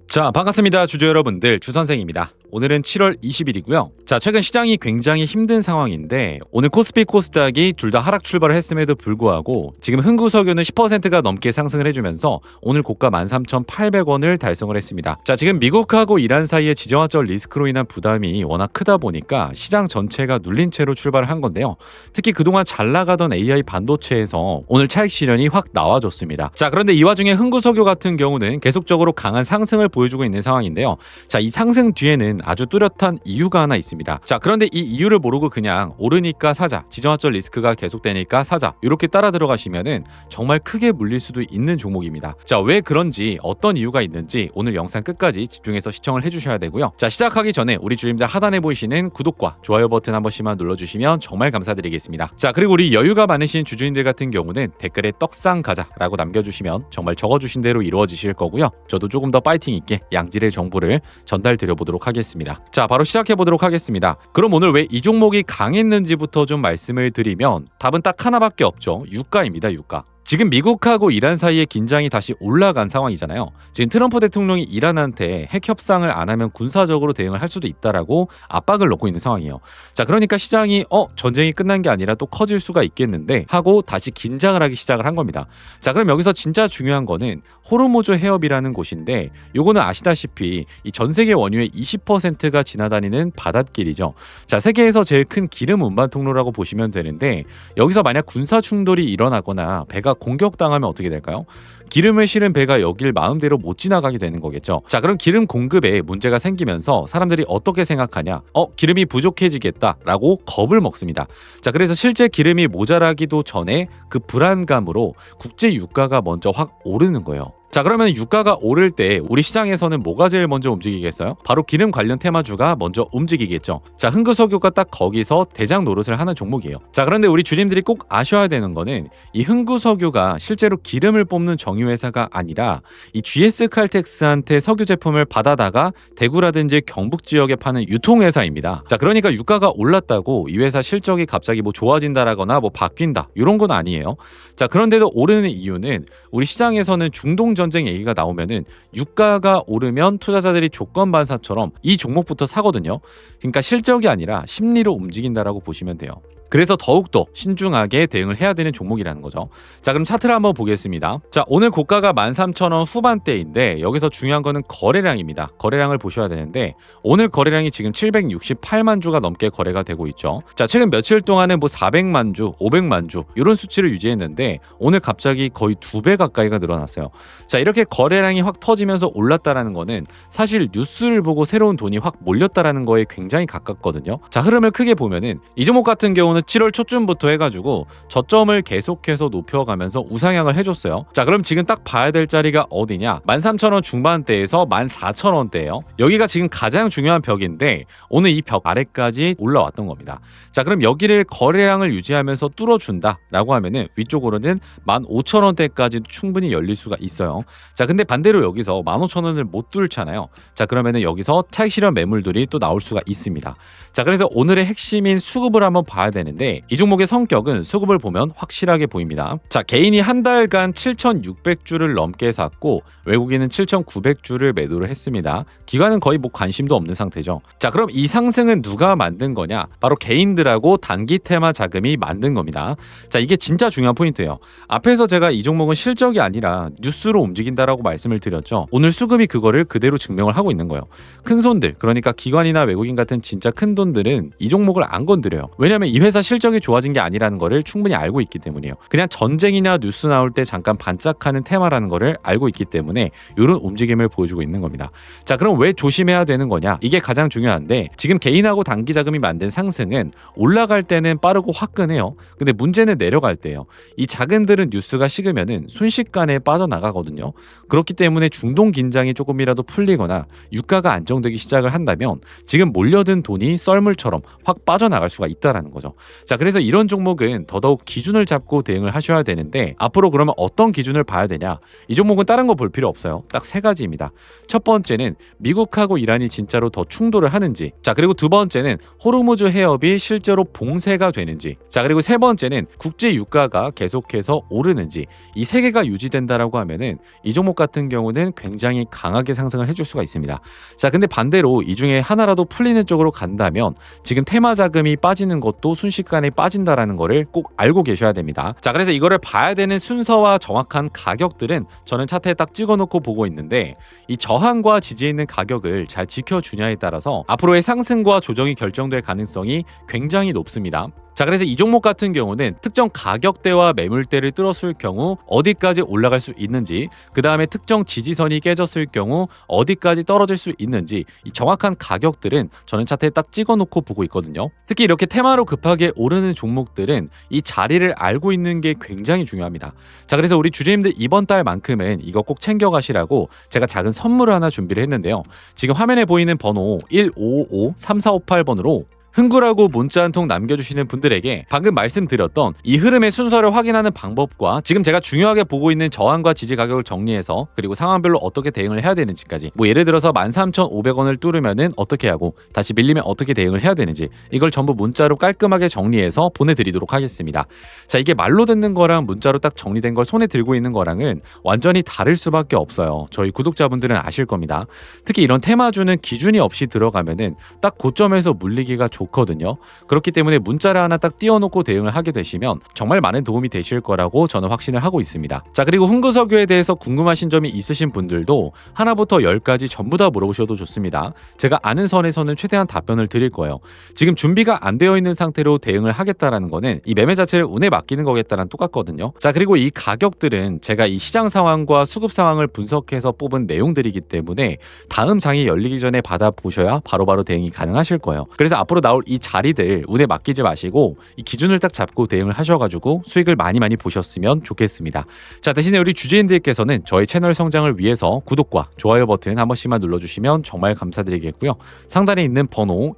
자, 반갑습니다. 주주 여러분들, 주선생입니다. 오늘은 7월 20일이고요. 자, 최근 시장이 굉장히 힘든 상황인데 오늘 코스피 코스닥이 둘 다 하락 출발을 했음에도 불구하고 지금 흥구석유는 10%가 넘게 상승을 해주면서 오늘 고가 13,800원을 달성을 했습니다. 자, 지금 미국하고 이란 사이의 지정학적 리스크로 인한 부담이 워낙 크다 보니까 시장 전체가 눌린 채로 출발을 한 건데요. 특히 그동안 잘 나가던 AI 반도체에서 오늘 차익 실현이 확 나와줬습니다. 자, 그런데 이 와중에 흥구석유 같은 경우는 계속적으로 강한 상승을 보여주고 있는 상황인데요. 자, 이 상승 뒤에는 아주 뚜렷한 이유가 하나 있습니다. 자, 그런데 이 이유를 모르고 그냥 오르니까 사자, 지정학적 리스크가 계속되니까 사자, 이렇게 따라 들어가시면은 정말 크게 물릴 수도 있는 종목입니다. 자, 왜 그런지, 어떤 이유가 있는지 오늘 영상 끝까지 집중해서 시청을 해주셔야 되고요. 자, 시작하기 전에 우리 주임들 하단에 보이시는 구독과 좋아요 버튼 한 번씩만 눌러주시면 정말 감사드리겠습니다. 자, 그리고 우리 여유가 많으신 주주님들 같은 경우는 댓글에 떡상 가자라고 남겨주시면 정말 적어주신 대로 이루어지실 거고요. 저도 조금 더 파이팅 있게 양질의 정보를 전달드려 보도록 하겠습니다. 자, 바로 시작해 보도록 하겠습니다. 그럼 오늘 왜 이 종목이 강했는지부터 좀 말씀을 드리면 답은 딱 하나밖에 없죠. 유가입니다. 유가. 지금 미국하고 이란 사이의 긴장이 다시 올라간 상황이잖아요. 지금 트럼프 대통령이 이란한테 핵 협상을 안 하면 군사적으로 대응을 할 수도 있다라고 압박을 넣고 있는 상황이에요. 자, 그러니까 시장이 전쟁이 끝난 게 아니라 또 커질 수가 있겠는데 하고 다시 긴장을 하기 시작을 한 겁니다. 자, 그럼 여기서 진짜 중요한 거는 호르무즈 해협이라는 곳인데 요거는 아시다시피 이 전 세계 원유의 20%가 지나다니는 바닷길이죠. 자, 세계에서 제일 큰 기름 운반 통로라고 보시면 되는데 여기서 만약 군사 충돌이 일어나거나 배가 공격당하면 어떻게 될까요? 기름을 실은 배가 여길 마음대로 못 지나가게 되는 거겠죠. 자, 그럼 기름 공급에 문제가 생기면서 사람들이 어떻게 생각하냐? 기름이 부족해지겠다라고 겁을 먹습니다. 자, 그래서 실제 기름이 모자라기도 전에 그 불안감으로 국제 유가가 먼저 확 오르는 거예요. 자, 그러면 유가가 오를 때 우리 시장에서는 뭐가 제일 먼저 움직이겠어요? 바로 기름 관련 테마주가 먼저 움직이겠죠. 자, 흥구석유가 딱 거기서 대장 노릇을 하는 종목이에요. 자, 그런데 우리 주님들이 꼭 아셔야 되는 거는 이 흥구석유가 실제로 기름을 뽑는 정유회사가 아니라 이 GS 칼텍스한테 석유 제품을 받아다가 대구라든지 경북 지역에 파는 유통회사입니다. 자, 그러니까 유가가 올랐다고 이 회사 실적이 갑자기 뭐 좋아진다라거나 뭐 바뀐다 이런 건 아니에요. 자, 그런데도 오르는 이유는 우리 시장에서는 중동 전쟁 얘기가 나오면은 유가가 오르면 투자자들이 조건 반사처럼 이 종목부터 사거든요. 그러니까 실적이 아니라 심리로 움직인다라고 보시면 돼요. 그래서 더욱더 신중하게 대응을 해야 되는 종목이라는 거죠. 자, 그럼 차트를 한번 보겠습니다. 자, 오늘 고가가 13,000원 후반대인데 여기서 중요한 거는 거래량입니다. 거래량을 보셔야 되는데 오늘 거래량이 지금 768만 주가 넘게 거래가 되고 있죠. 자, 최근 며칠 동안은 뭐 400만 주, 500만 주 이런 수치를 유지했는데 오늘 갑자기 거의 2배 가까이가 늘어났어요. 자, 이렇게 거래량이 확 터지면서 올랐다라는 거는 사실 뉴스를 보고 새로운 돈이 확 몰렸다라는 거에 굉장히 가깝거든요. 자, 흐름을 크게 보면은 이 종목 같은 경우는 7월 초쯤부터 해가지고 저점을 계속해서 높여가면서 우상향을 해줬어요. 자, 그럼 지금 딱 봐야 될 자리가 어디냐? 13,000원 중반대에서 14,000원대예요. 여기가 지금 가장 중요한 벽인데 오늘 이 벽 아래까지 올라왔던 겁니다. 자, 그럼 여기를 거래량을 유지하면서 뚫어준다라고 하면은 위쪽으로는 15,000원대까지 충분히 열릴 수가 있어요. 자, 근데 반대로 여기서 15,000원을 못 뚫잖아요. 자, 그러면은 여기서 차익 실현 매물들이 또 나올 수가 있습니다. 자, 그래서 오늘의 핵심인 수급을 한번 봐야 되는데 이 종목의 성격은 수급을 보면 확실하게 보입니다. 자, 개인이 한 달간 7,600주를 넘게 샀고 외국인은 7,900주를 매도를 했습니다. 기관은 거의 뭐 관심도 없는 상태죠. 자, 그럼 이 상승은 누가 만든 거냐? 바로 개인들하고 단기 테마 자금이 만든 겁니다. 자, 이게 진짜 중요한 포인트예요. 앞에서 제가 이 종목은 실적이 아니라 뉴스로 움직인다라고 말씀을 드렸죠. 오늘 수급이 그거를 그대로 증명을 하고 있는 거예요. 큰 손들, 그러니까 기관이나 외국인 같은 진짜 큰 돈들은 이 종목을 안 건드려요. 왜냐면 이 회사 실적이 좋아진 게 아니라는 거를 충분히 알고 있기 때문이에요. 그냥 전쟁이나 뉴스 나올 때 잠깐 반짝하는 테마라는 거를 알고 있기 때문에 이런 움직임을 보여주고 있는 겁니다. 자, 그럼 왜 조심해야 되는 거냐? 이게 가장 중요한데 지금 개인하고 단기 자금이 만든 상승은 올라갈 때는 빠르고 화끈해요. 근데 문제는 내려갈 때예요. 이 자금들은 뉴스가 식으면은 순식간에 빠져나가거든요. 그렇기 때문에 중동 긴장이 조금이라도 풀리거나 유가가 안정되기 시작을 한다면 지금 몰려든 돈이 썰물처럼 확 빠져나갈 수가 있다라는 거죠. 자, 그래서 이런 종목은 더더욱 기준을 잡고 대응을 하셔야 되는데 앞으로 그러면 어떤 기준을 봐야 되냐? 이 종목은 다른 거 볼 필요 없어요. 딱 세 가지입니다. 첫 번째는 미국하고 이란이 진짜로 더 충돌을 하는지, 자, 그리고 두 번째는 호르무즈 해협이 실제로 봉쇄가 되는지, 자, 그리고 세 번째는 국제 유가가 계속해서 오르는지, 이 세 개가 유지된다라고 하면은 이 종목 같은 경우는 굉장히 강하게 상승을 해줄 수가 있습니다. 자, 근데 반대로 이 중에 하나라도 풀리는 쪽으로 간다면 지금 테마 자금이 빠지는 것도 순식간에 빠진다라는 거를 꼭 알고 계셔야 됩니다. 자, 그래서 이거를 봐야 되는 순서와 정확한 가격들은 저는 차트에 딱 찍어놓고 보고 있는데, 이 저항과 지지에 있는 가격을 잘 지켜주냐에 따라서 앞으로의 상승과 조정이 결정될 가능성이 굉장히 높습니다. 자, 그래서 이 종목 같은 경우는 특정 가격대와 매물대를 뚫었을 경우 어디까지 올라갈 수 있는지, 그 다음에 특정 지지선이 깨졌을 경우 어디까지 떨어질 수 있는지, 이 정확한 가격들은 저는 차트에 딱 찍어놓고 보고 있거든요. 특히 이렇게 테마로 급하게 오르는 종목들은 이 자리를 알고 있는 게 굉장히 중요합니다. 자, 그래서 우리 주주님들 이번 달만큼은 이거 꼭 챙겨가시라고 제가 작은 선물을 하나 준비를 했는데요. 지금 화면에 보이는 번호 1555-3458번으로 흥구라고 문자 한 통 남겨주시는 분들에게 방금 말씀드렸던 이 흐름의 순서를 확인하는 방법과 지금 제가 중요하게 보고 있는 저항과 지지 가격을 정리해서, 그리고 상황별로 어떻게 대응을 해야 되는지까지, 뭐 예를 들어서 13,500원을 뚫으면은 어떻게 하고 다시 밀리면 어떻게 대응을 해야 되는지, 이걸 전부 문자로 깔끔하게 정리해서 보내드리도록 하겠습니다. 자, 이게 말로 듣는 거랑 문자로 딱 정리된 걸 손에 들고 있는 거랑은 완전히 다를 수밖에 없어요. 저희 구독자분들은 아실 겁니다. 특히 이런 테마주는 기준이 없이 들어가면은 딱 고점에서 물리기가 좋거든요. 그렇기 때문에 문자를 하나 딱 띄워놓고 대응을 하게 되시면 정말 많은 도움이 되실 거라고 저는 확신을 하고 있습니다. 자, 그리고 흥구석유에 대해서 궁금하신 점이 있으신 분들도 하나부터 10까지 전부 다 물어보셔도 좋습니다. 제가 아는 선에서는 최대한 답변을 드릴 거예요. 지금 준비가 안 되어 있는 상태로 대응을 하겠다라는 거는 이 매매 자체를 운에 맡기는 거겠다랑 똑같거든요. 자, 그리고 이 가격들은 제가 이 시장 상황과 수급 상황을 분석해서 뽑은 내용들이기 때문에 다음 장이 열리기 전에 받아보셔야 바로바로 대응이 가능하실 거예요. 그래서 앞으로 나올 이 자리들 운에 맡기지 마시고 이 기준을 딱 잡고 대응을 하셔가지고 수익을 많이 보셨으면 좋겠습니다. 자, 대신에 우리 주주님들께서는 저희 채널 성장을 위해서 구독과 좋아요 버튼 한 번씩만 눌러주시면 정말 감사드리겠고요. 상단에 있는 번호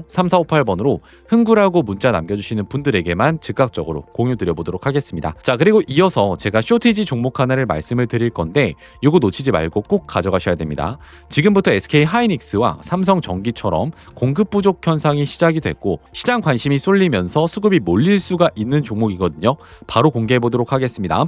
1555-3458번으로 흥구라고 문자 남겨주시는 분들에게만 즉각적으로 공유 드려보도록 하겠습니다. 자, 그리고 이어서 제가 쇼티지 종목 하나를 말씀을 드릴 건데 이거 놓치지 말고 꼭 가져가셔야 됩니다. 지금부터 SK 하이닉스와 삼성전기처럼 공급 부족 현상이 시작이 됐고 시장 관심이 쏠리면서 수급이 몰릴 수가 있는 종목이거든요. 바로 공개해 보도록 하겠습니다.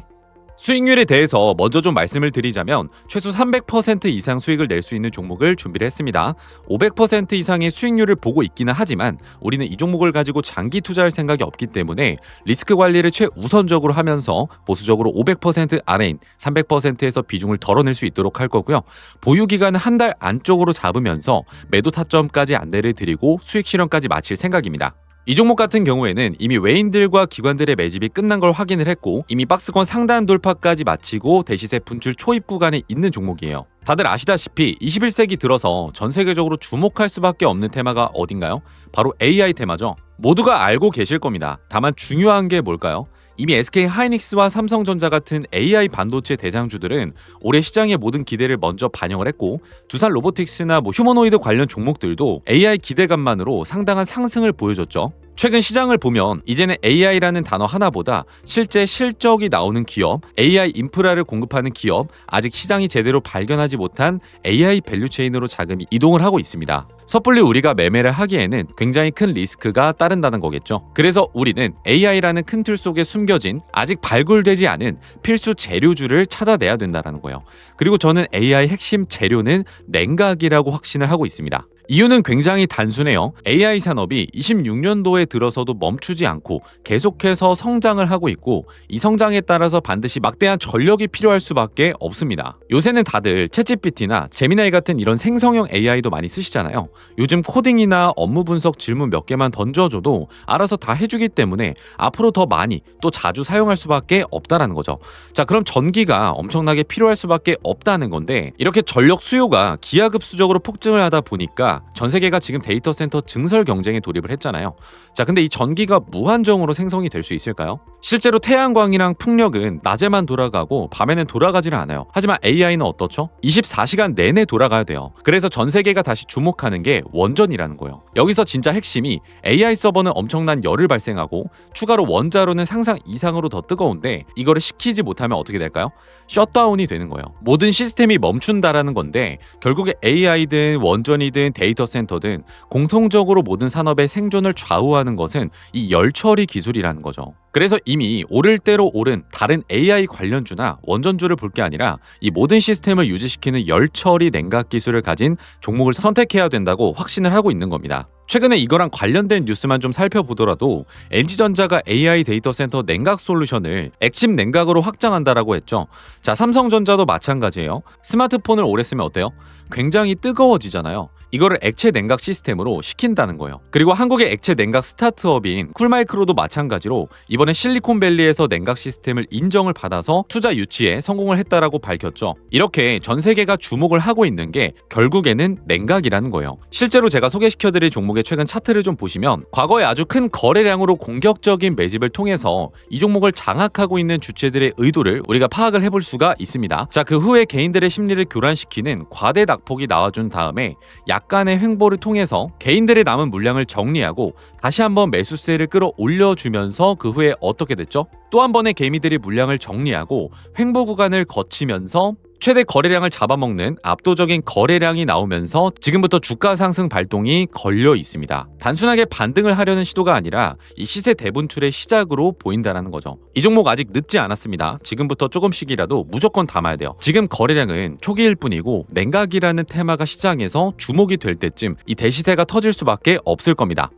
수익률에 대해서 먼저 좀 말씀을 드리자면 최소 300% 이상 수익을 낼 수 있는 종목을 준비를 했습니다. 500% 이상의 수익률을 보고 있기는 하지만 우리는 이 종목을 가지고 장기 투자할 생각이 없기 때문에 리스크 관리를 최우선적으로 하면서 보수적으로 500% 아래인 300%에서 비중을 덜어낼 수 있도록 할 거고요. 보유 기간은 한 달 안쪽으로 잡으면서 매도 타점까지 안내를 드리고 수익 실현까지 마칠 생각입니다. 이 종목 같은 경우에는 이미 외인들과 기관들의 매집이 끝난 걸 확인을 했고 이미 박스권 상단 돌파까지 마치고 대시세 분출 초입 구간에 있는 종목이에요. 다들 아시다시피 21세기 들어서 전 세계적으로 주목할 수밖에 없는 테마가 어딘가요? 바로 AI 테마죠. 모두가 알고 계실 겁니다. 다만 중요한 게 뭘까요? 이미 SK 하이닉스와 삼성전자 같은 AI 반도체 대장주들은 올해 시장의 모든 기대를 먼저 반영을 했고 두산 로보틱스나 휴머노이드 관련 종목들도 AI 기대감만으로 상당한 상승을 보여줬죠. 최근 시장을 보면 이제는 AI라는 단어 하나보다 실제 실적이 나오는 기업, AI 인프라를 공급하는 기업, 아직 시장이 제대로 발견하지 못한 AI 밸류체인으로 자금이 이동을 하고 있습니다. 섣불리 우리가 매매를 하기에는 굉장히 큰 리스크가 따른다는 거겠죠. 그래서 우리는 AI라는 큰 틀 속에 숨겨진 아직 발굴되지 않은 필수 재료주를 찾아내야 된다는 거예요. 그리고 저는 AI 핵심 재료는 냉각이라고 확신을 하고 있습니다. 이유는 굉장히 단순해요. AI 산업이 26년도에 들어서도 멈추지 않고 계속해서 성장을 하고 있고 이 성장에 따라서 반드시 막대한 전력이 필요할 수밖에 없습니다. 요새는 다들 챗GPT나 제미나이 같은 이런 생성형 AI도 많이 쓰시잖아요. 요즘 코딩이나 업무 분석 질문 몇 개만 던져줘도 알아서 다 해주기 때문에 앞으로 더 많이 또 자주 사용할 수밖에 없다라는 거죠. 자, 그럼 전기가 엄청나게 필요할 수밖에 없다는 건데 이렇게 전력 수요가 기하급수적으로 폭증을 하다 보니까 전 세계가 지금 데이터 센터 증설 경쟁에 돌입을 했잖아요. 자, 근데 이 전기가 무한정으로 생성이 될 수 있을까요? 실제로 태양광이랑 풍력은 낮에만 돌아가고 밤에는 돌아가지는 않아요. 하지만 AI는 어떻죠? 24시간 내내 돌아가야 돼요. 그래서 전 세계가 다시 주목하는 게 원전이라는 거예요. 여기서 진짜 핵심이 AI 서버는 엄청난 열을 발생하고 추가로 원자로는 상상 이상으로 더 뜨거운데 이거를 식히지 못하면 어떻게 될까요? 셧다운이 되는 거예요. 모든 시스템이 멈춘다라는 건데 결국에 AI든 원전이든 데이터 센터든 공통적으로 모든 산업의 생존을 좌우하는 것은 이 열처리 기술이라는 거죠. 그래서 이미 오를 대로 오른 다른 AI 관련주나 원전주를 볼 게 아니라 이 모든 시스템을 유지시키는 열처리 냉각 기술을 가진 종목을 선택해야 된다고 확신을 하고 있는 겁니다. 최근에 이거랑 관련된 뉴스만 좀 살펴보더라도 LG전자가 AI 데이터 센터 냉각 솔루션을 액침 냉각으로 확장한다라고 했죠. 자, 삼성전자도 마찬가지예요. 스마트폰을 오래 쓰면 어때요? 굉장히 뜨거워지잖아요. 이거를 액체 냉각 시스템으로 시킨다는 거예요. 그리고 한국의 액체 냉각 스타트업인 쿨마이크로도 마찬가지로 이번에 실리콘밸리에서 냉각 시스템을 인정을 받아서 투자 유치에 성공을 했다라고 밝혔죠. 이렇게 전 세계가 주목을 하고 있는 게 결국에는 냉각이라는 거예요. 실제로 제가 소개시켜드릴 종목의 최근 차트를 좀 보시면 과거에 아주 큰 거래량으로 공격적인 매집을 통해서 이 종목을 장악하고 있는 주체들의 의도를 우리가 파악을 해볼 수가 있습니다. 자, 그 후에 개인들의 심리를 교란시키는 과대 낙폭이 나와준 다음에 약간의 횡보를 통해서 개인들의 남은 물량을 정리하고 다시 한번 매수세를 끌어올려주면서 그 후에 어떻게 됐죠? 또 한 번의 개미들이 물량을 정리하고 횡보 구간을 거치면서 최대 거래량을 잡아먹는 압도적인 거래량이 나오면서 지금부터 주가 상승 발동이 걸려 있습니다. 단순하게 반등을 하려는 시도가 아니라 이 시세 대분출의 시작으로 보인다는 거죠. 이 종목 아직 늦지 않았습니다. 지금부터 조금씩이라도 무조건 담아야 돼요. 지금 거래량은 초기일 뿐이고 냉각이라는 테마가 시장에서 주목이 될 때쯤 이 대시세가 터질 수밖에 없을 겁니다.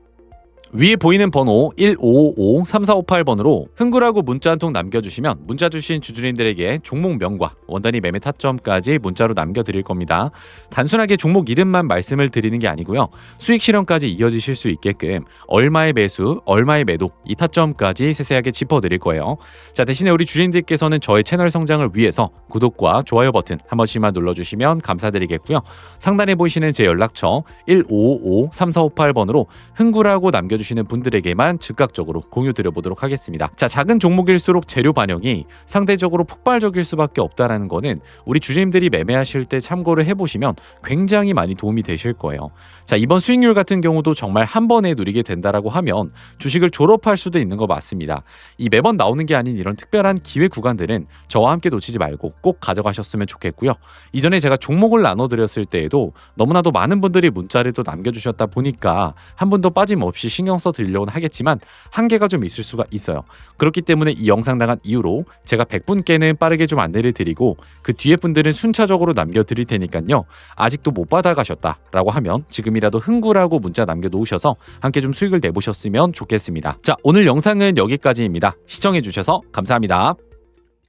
위에 보이는 번호 1555-3458번으로 흥구라고 문자 한 통 남겨주시면 문자 주신 주주님들에게 종목명과 원단위 매매 타점까지 문자로 남겨드릴 겁니다. 단순하게 종목 이름만 말씀을 드리는 게 아니고요. 수익 실현까지 이어지실 수 있게끔 얼마의 매수, 얼마의 매도, 이 타점까지 세세하게 짚어드릴 거예요. 자, 대신에 우리 주주님들께서는 저의 채널 성장을 위해서 구독과 좋아요 버튼 한 번씩만 눌러주시면 감사드리겠고요. 상단에 보이시는 제 연락처 1555-3458번으로 흥구라고 남겨주시는 분들에게만 즉각적으로 공유 드려보도록 하겠습니다. 자, 작은 종목일수록 재료 반영이 상대적으로 폭발적일 수밖에 없다라는 거는 우리 주주님들이 매매하실 때 참고를 해보시면 굉장히 많이 도움이 되실 거예요. 자, 이번 수익률 같은 경우도 정말 한 번에 누리게 된다라고 하면 주식을 졸업할 수도 있는 거 맞습니다. 이 매번 나오는 게 아닌 이런 특별한 기회 구간들은 저와 함께 놓치지 말고 꼭 가져가셨으면 좋겠고요. 이전에 제가 종목을 나눠드렸을 때에도 너무나도 많은 분들이 문자를 또 남겨주셨다 보니까 한 분도 빠짐없이 신경 써 드리려고는 하겠지만 한계가 좀 있을 수가 있어요. 그렇기 때문에 이 영상 나간 이후로 제가 100분께는 빠르게 좀 안내를 드리고 그 뒤에 분들은 순차적으로 남겨드릴 테니까요. 아직도 못 받아가셨다라고 하면 지금이라도 흥구라고 문자 남겨놓으셔서 함께 좀 수익을 내보셨으면 좋겠습니다. 자, 오늘 영상은 여기까지입니다. 시청해주셔서 감사합니다.